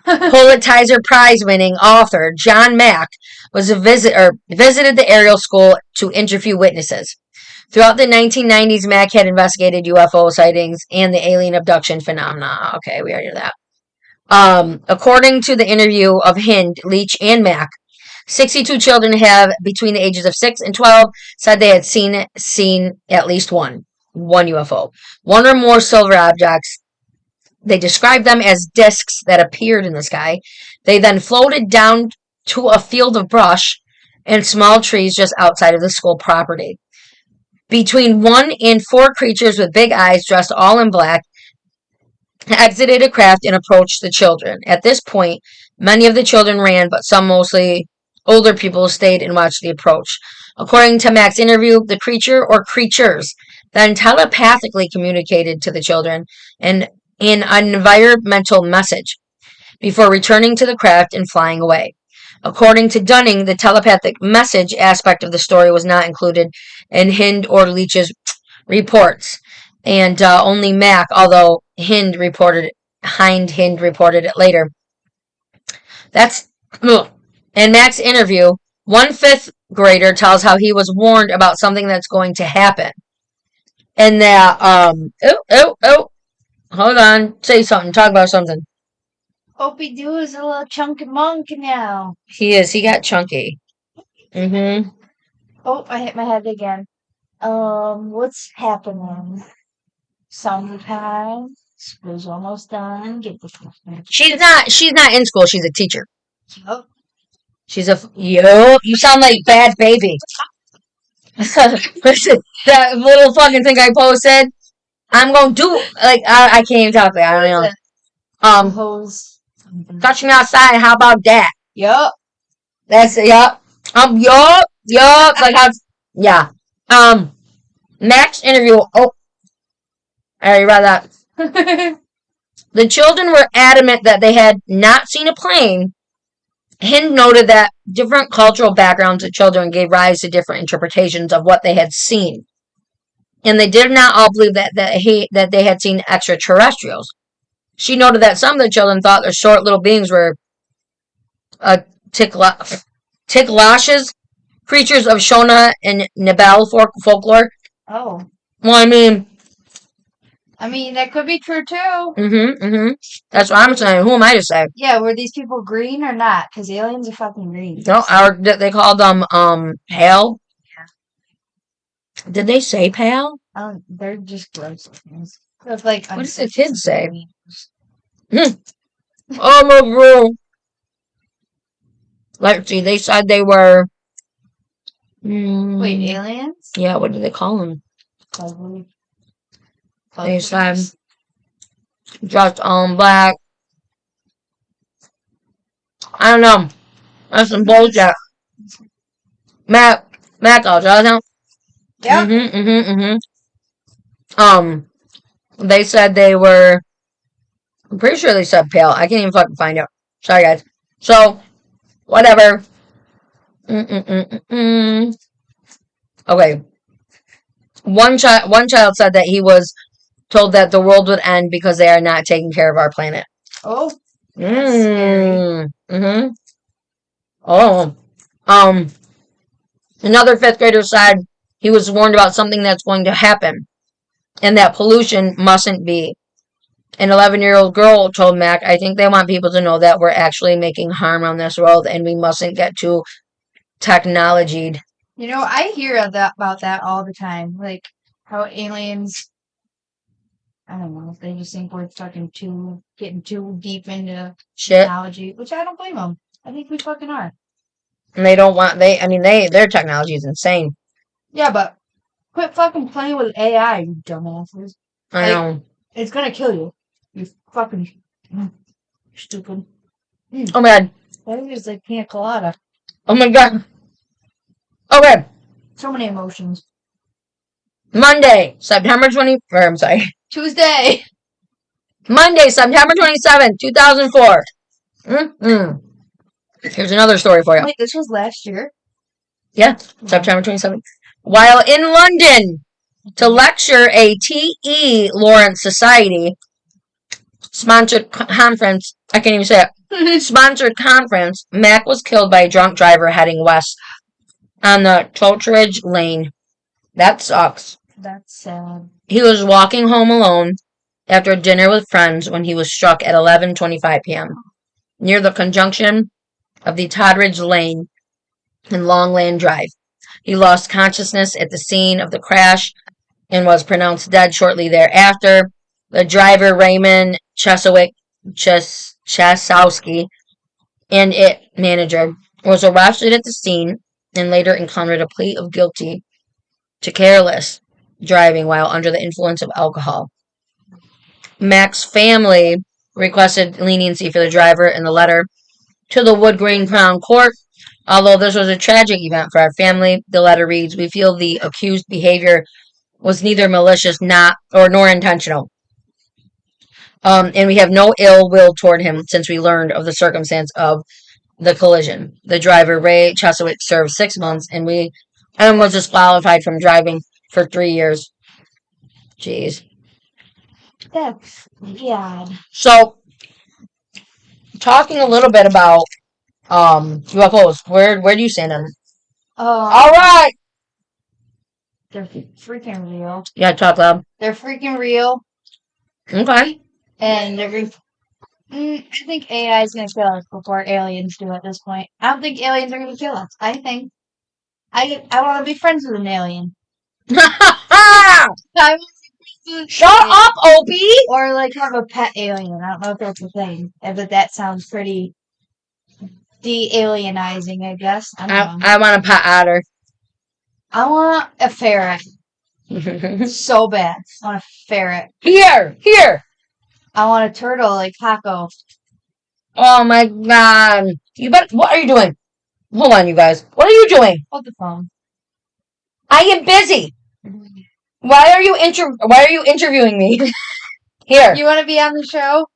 Pulitzer Prize-winning author John Mack visited the Ariel school to interview witnesses. Throughout the 1990s, Mack had investigated UFO sightings and the alien abduction phenomena. Okay, we already know that. According to the interview of Hind, Leach, and Mack, 62 children have, between the ages of 6 and 12, said they had seen at least one UFO. One or more silver objects. They described them as discs that appeared in the sky. They then floated down to a field of brush and small trees just outside of the school property. Between 1 and 4 creatures with big eyes, dressed all in black, exited a craft and approached the children. At this point, many of the children ran, but some, mostly older people, stayed and watched the approach. According to Mack's interview, the creature or creatures then telepathically communicated to the children an environmental message before returning to the craft and flying away. According to Dunning, the telepathic message aspect of the story was not included in Hind or Leach's reports, and only Mack, although Hind reported it later. In Mack's interview, one 5th grader tells how he was warned about something that's going to happen, and that hold on, say something, talk about something. Opie Doo is a little chunky monk now. He is. He got chunky. Mm-hmm. Oh, I hit my head again. What's happening? Summertime. School's almost done. Get the She's not in school. She's a teacher. Yup. You sound like Bad Baby. Listen, that little fucking thing I posted, I'm gonna do, like, I can't even talk about it. I don't know. Hose. Touch me outside, how about that? Yup. That's it, yup. Yup. Yeah. Mack's interview, I already read that. The children were adamant that they had not seen a plane. Hind noted that different cultural backgrounds of children gave rise to different interpretations of what they had seen. And they did not all believe that they had seen extraterrestrials. She noted that some of the children thought their short little beings were tiklashes, creatures of Shona and Nabal folklore. Oh. Well, I mean, that could be true too. That's what I'm saying. Who am I to say? Yeah, were these people green or not? Because aliens are fucking green. No, they called them pale. Yeah. Did they say pale? They're just gross things. It's like, what did the kids say? Oh my god! Let's see. They said they were. Wait, aliens? Yeah. What do they call them? They said just black. I don't know. That's some bullshit. Mac, I'll tell you. Yeah. They said they were. I'm pretty sure they said pale. I can't even fucking find out. Sorry, guys. So, whatever. Okay. One child said that he was told that the world would end because they are not taking care of our planet. Oh. That's scary. Oh. Another 5th grader said he was warned about something that's going to happen, and that pollution mustn't be An 11-year-old girl told Mac, I think they want people to know that we're actually making harm on this world and we mustn't get too technologied. I hear about that all the time. Like, how aliens, I don't know, if they just think we're getting too deep into Shit. technology, which I don't blame them. I think we fucking are. And they don't want, their technology is insane. Yeah, but quit fucking playing with AI, you dumbasses. I know. It's gonna kill you. You fucking stupid. Oh my god. That is like pina colada. Oh my god. Okay. So many emotions. Monday, September 20, or I'm sorry. Tuesday. Monday, September 27th, 2004. Here's another story for you. Wait, this was last year? Yeah, September 27th. While in London to lecture a T.E. Lawrence Society sponsored conference, I can't even say it, sponsored conference, Mac was killed by a drunk driver heading west on the Toltridge Lane. That sucks. That's sad. He was walking home alone after dinner with friends when he was struck at 11:25 p.m. near the conjunction of the Toltridge Lane and Longland Drive. He lost consciousness at the scene of the crash and was pronounced dead shortly thereafter. The driver, Raymond Chesowski, and its manager, was arrested at the scene and later encountered a plea of guilty to careless driving while under the influence of alcohol. Mac's family requested leniency for the driver in the letter to the Wood Green Crown Court. Although this was a tragic event for our family, the letter reads, we feel the accused behavior was neither malicious nor intentional. And we have no ill will toward him since we learned of the circumstance of the collision. The driver, Ray Chesowski, served 6 months and was disqualified from driving for 3 years. Jeez. That's bad. So, talking a little bit about UFOs. Where do you stand on it? All right. They're freaking real. Yeah, talk loud. They're freaking real. Okay. And I think AI is gonna kill us before aliens do at this point. I don't think aliens are gonna kill us. I think I want to be friends with an alien. Shut up, Opie! Or like have a pet alien. I don't know if that's a thing, but that sounds pretty de-alienizing, I guess. I want a pet otter. I want a ferret. So bad. I want a ferret. Here! I want a turtle like Paco. Oh my god. What are you doing? Hold on, you guys. What are you doing? Hold the phone. I am busy. Why are you interviewing me? Here. You want to be on the show?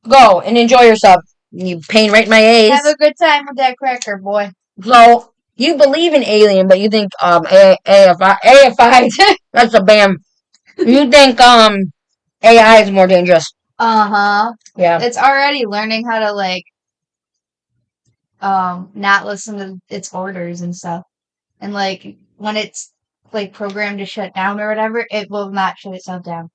Go and enjoy yourself. You pain right in my A's. Have a good time with that cracker, boy. So, you believe in alien, but you think AFI that's a BAM. You think AI is more dangerous. Uh-huh. Yeah. It's already learning how to not listen to its orders and stuff. And when it's programmed to shut down or whatever, it will not shut itself down.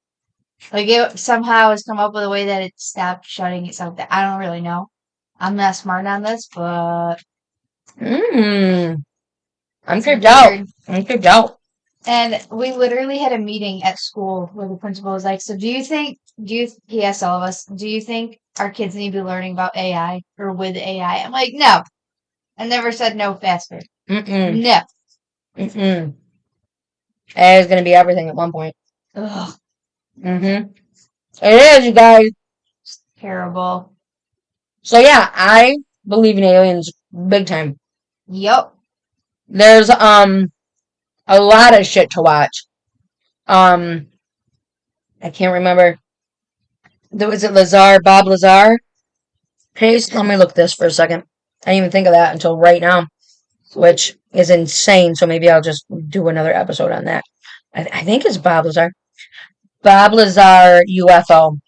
It somehow has come up with a way that it stopped shutting itself down. I don't really know. I'm not smart on this, but I'm creeped out. And we literally had a meeting at school where the principal was like, so he asked all of us, do you think our kids need to be learning about AI or with AI? I'm like, no. I never said no faster. No. AI is going to be everything at one point. Ugh. It is, you guys. It's terrible. So yeah, I believe in aliens big time. Yup. There's a lot of shit to watch. I can't remember. Was it Bob Lazar case? Let me look this for a second. I didn't even think of that until right now, which is insane. So maybe I'll just do another episode on that. I think it's Bob Lazar. Bob Lazar UFO.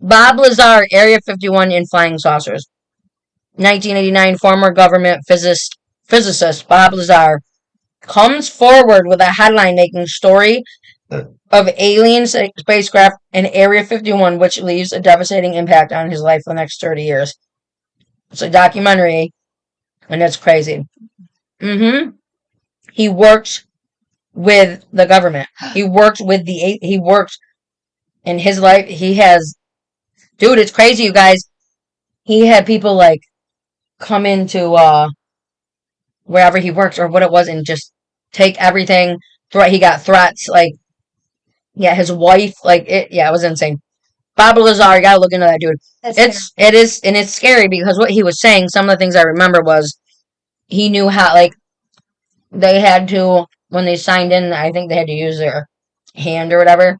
Bob Lazar, Area 51 in Flying Saucers. 1989, former government physicist Bob Lazar comes forward with a headline making story of alien spacecraft in Area 51, which leaves a devastating impact on his life for the next 30 years. It's a documentary, and it's crazy. He works with the government. He works in his life. He has, dude, it's crazy, you guys. He had people, like, come into, wherever he works or what it was and just take everything. He got threats, like, yeah, his wife, like, it was insane. Bob Lazar, you gotta look into that, dude. It is, and it's scary because what he was saying, some of the things I remember was he knew how, like, they had to, when they signed in, I think they had to use their hand or whatever.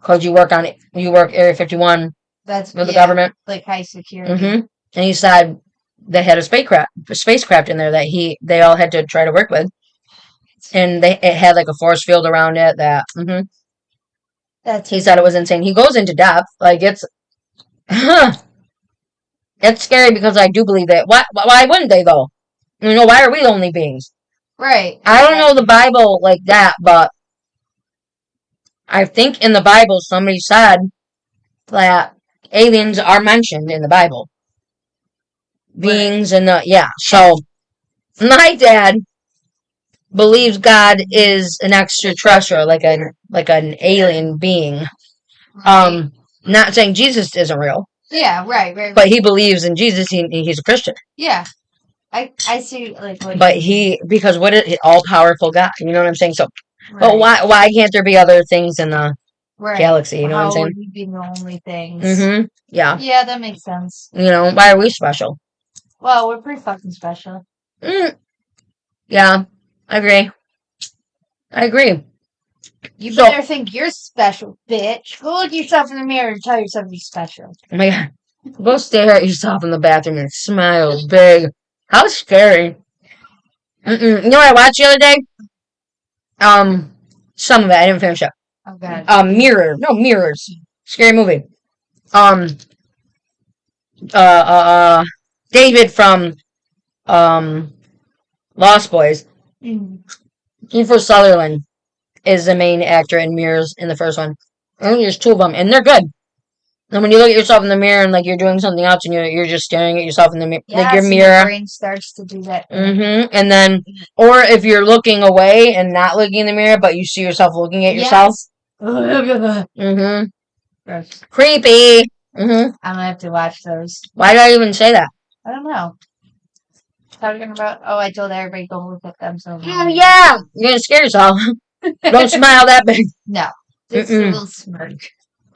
Because you work Area 51 with the government. Like high security. And he said they had a spacecraft in there that they all had to try to work with. And it had like a force field around it that, he said it was insane. He goes into depth. Like, it's scary because I do believe that. Why wouldn't they, though? Why are we only beings? Right. I don't know the Bible like that, but I think in the Bible somebody said that aliens are mentioned in the Bible. Beings and so my dad believes God is an extraterrestrial, like an alien being. Right. Not saying Jesus isn't real. Yeah, right. But he believes in Jesus. He's a Christian. Yeah. I see, like, what. But because what is all powerful God? You know what I'm saying? So, right. But why can't there be other things in the galaxy? You know what I'm saying? How would we be the only things? Yeah. Yeah, that makes sense. Why are we special? Well, we're pretty fucking special. Yeah, I agree. You better think you're special, bitch. Go look yourself in the mirror and tell yourself you're special. Oh my God. Go stare at yourself in the bathroom and smile big. How scary. You know what I watched the other day? Some of it. I didn't finish it. Oh, God. Mirrors. Scary movie. David from, Lost Boys. Kiefer Sutherland is the main actor in Mirrors in the first one. I think there's two of them, and they're good. And when you look at yourself in the mirror and like you're doing something else and you're just staring at yourself in the mirror, like your mirror, your brain starts to do that. And then, or if you're looking away and not looking in the mirror, but you see yourself looking at yourself. Gross. Creepy. I'm gonna have to watch those. Why did I even say that? I don't know. Talking about, I told everybody go look at them. So yeah, you're gonna scare yourself. Don't smile that big. No, just a little smirk.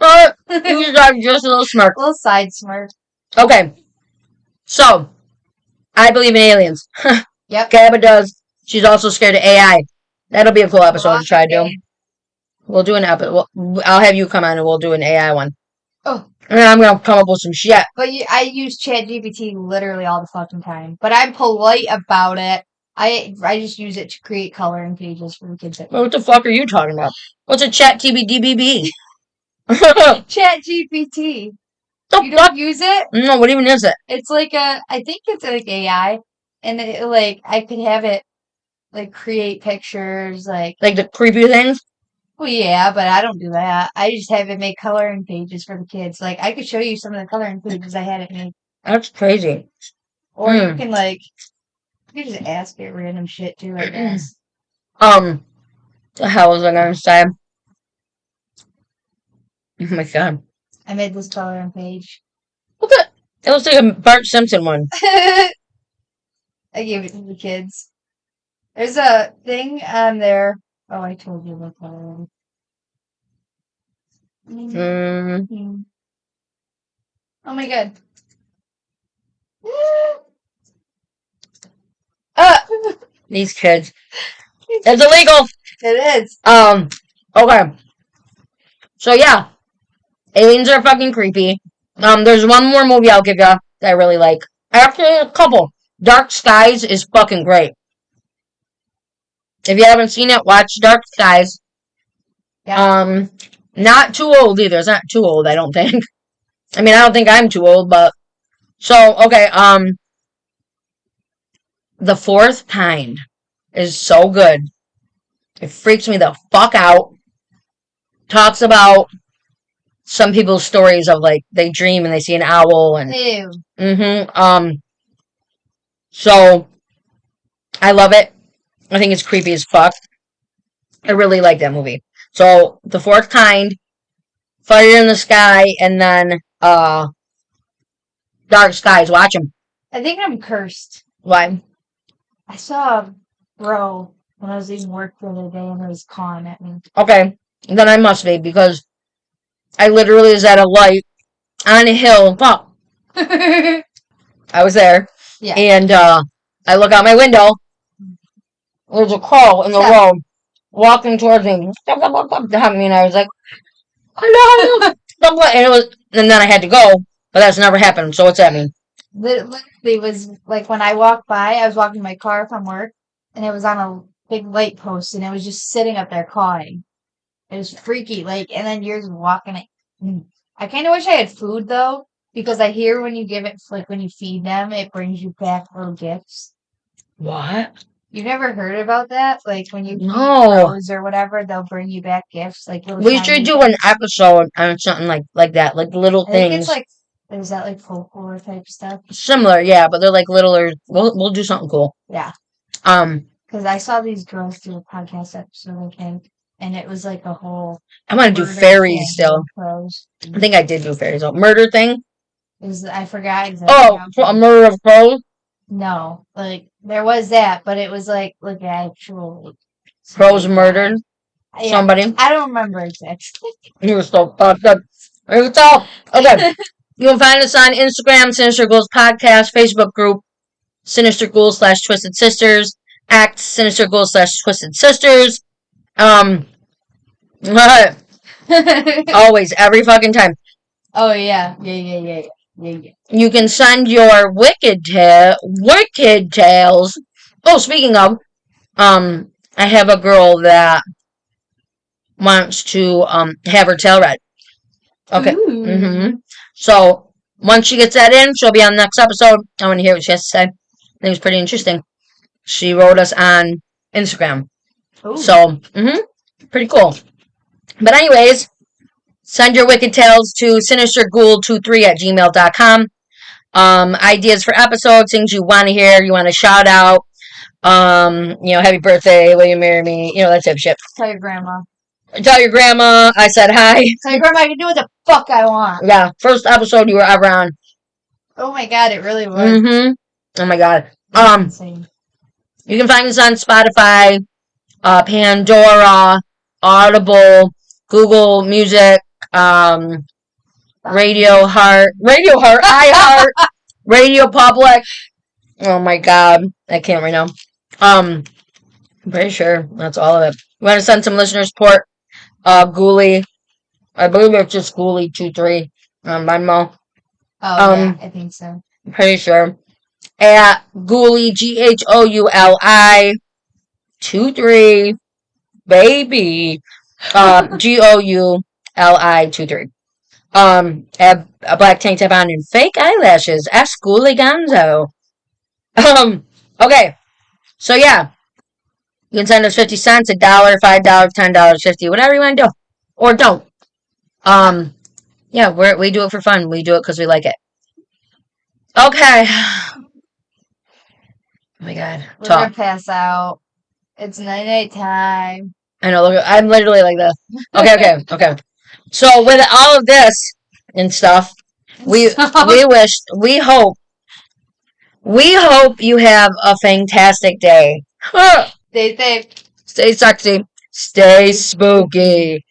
You got just a little smirk. A little side smirk. Okay, so I believe in aliens. Yep. Gabba does. She's also scared of AI. That'll be a cool episode to try to do. We'll do an episode. I'll have you come on and we'll do an AI one. Oh. And I'm gonna come up with some shit. But I use ChatGPT literally all the fucking time. But I'm polite about it. I just use it to create coloring pages for the kids. What the fuck are you talking about? What's a ChatGPT? ChatGPT. You don't use it? No, what even is it? It's like I think it's like AI. And I could have it like create pictures like the creepy things? Well, yeah, but I don't do that. I just have it make coloring pages for the kids. Like, I could show you some of the coloring pages I had it made. That's crazy. Or you can, you just ask it random shit, too, I guess. The hell was I going to say? Oh, my God. I made this coloring page. Look at it. Looks like a Bart Simpson one. I gave it to the kids. There's a thing on there. Oh, I told you about that already. Oh my God. These kids. It's illegal. It is. Okay. So yeah. Aliens are fucking creepy. There's one more movie I'll give you that I really like. Actually, a couple. Dark Skies is fucking great. If you haven't seen it, watch Dark Skies. Yeah. Not too old either. It's not too old, I don't think. I mean, I don't think I'm too old, but so okay, The Fourth Kind is so good. It freaks me the fuck out. talks about some people's stories of like they dream and they see an owl and Ew. So I love it. I think it's creepy as fuck. I really like that movie. So The Fourth Kind, Fire in the Sky, and then Dark Skies. Watch them. I think I'm cursed. Why? I saw a bro when I was leaving work the other day and it was calling at me. Okay, then I must be because I literally was at a light on a hill. Fuck. I was there. Yeah. And I look out my window. There's a crow in the road walking towards me. And I was like, hello. And then I had to go, but that's never happened. So what's that mean? Literally was like when I walked by, I was walking my car from work and it was on a big light post and it was just sitting up there cawing. It was freaky, like, and then yours walking it. I kind of wish I had food though, because I hear when you give it, like when you feed them, it brings you back little gifts. What? You've never heard about that? Like when you feed No. crows or whatever, they'll bring you back gifts, like little. We should do an episode on something like that, like little I think things. it's like, is that like folklore type stuff? Similar, yeah, but they're like littler. We'll do something cool. Yeah. Because I saw these girls do a podcast episode, I think, and it was like a whole. I want to do fairies still. I think I did do fairies. Murder thing? I forgot exactly. Oh, a murder of crows? No, like there was that, but it was like actual crows murdered somebody. I don't remember exactly. You were so fucked up. Okay. You can find us on Instagram, Sinister Ghouls Podcast, Facebook group, Sinister Ghouls / Twisted Sisters, Act Sinister Ghouls / Twisted Sisters. Always, every fucking time. Oh yeah. You can send your wicked tales. Oh, speaking of, I have a girl that wants to have her tale read. Okay. So once she gets that in, she'll be on the next episode. I want to hear what she has to say. I think it was pretty interesting. She wrote us on Instagram. Ooh. So, pretty cool. But anyways, send your wicked tales to sinisterghoul23@gmail.com. Ideas for episodes, things you want to hear, you want to shout out. Happy birthday, will you marry me? That type of shit. Tell your grandma. Tell your grandma I said hi. Tell your grandma I can do what the fuck I want. Yeah, first episode you were ever on. Oh my god, it really was. Oh my god. You can find us on Spotify, Pandora, Audible, Google Music, Radio Heart, iHeart, Radio Public. Oh my god, I can't right now. I'm pretty sure that's all of it. You want to send some listener support? Ghouli, I believe it's just Ghouli23 on Venmo. Oh yeah, I think so. I'm pretty sure. At Ghouli, GHOULI 23, baby. GOULI 23. Have a black tank top on and fake eyelashes. Ask Ghouly Gonzo. Okay. So yeah. You can send us 50 cents, $1, $5, $10, 50, whatever you want to do. Or don't. Yeah, we do it for fun. We do it because we like it. Okay. Oh my god. We're gonna pass out. It's night time. I know, look, I'm literally like this. Okay. So with all of this and stuff, we hope you have a fantastic day. Stay safe. Stay sexy. Stay spooky.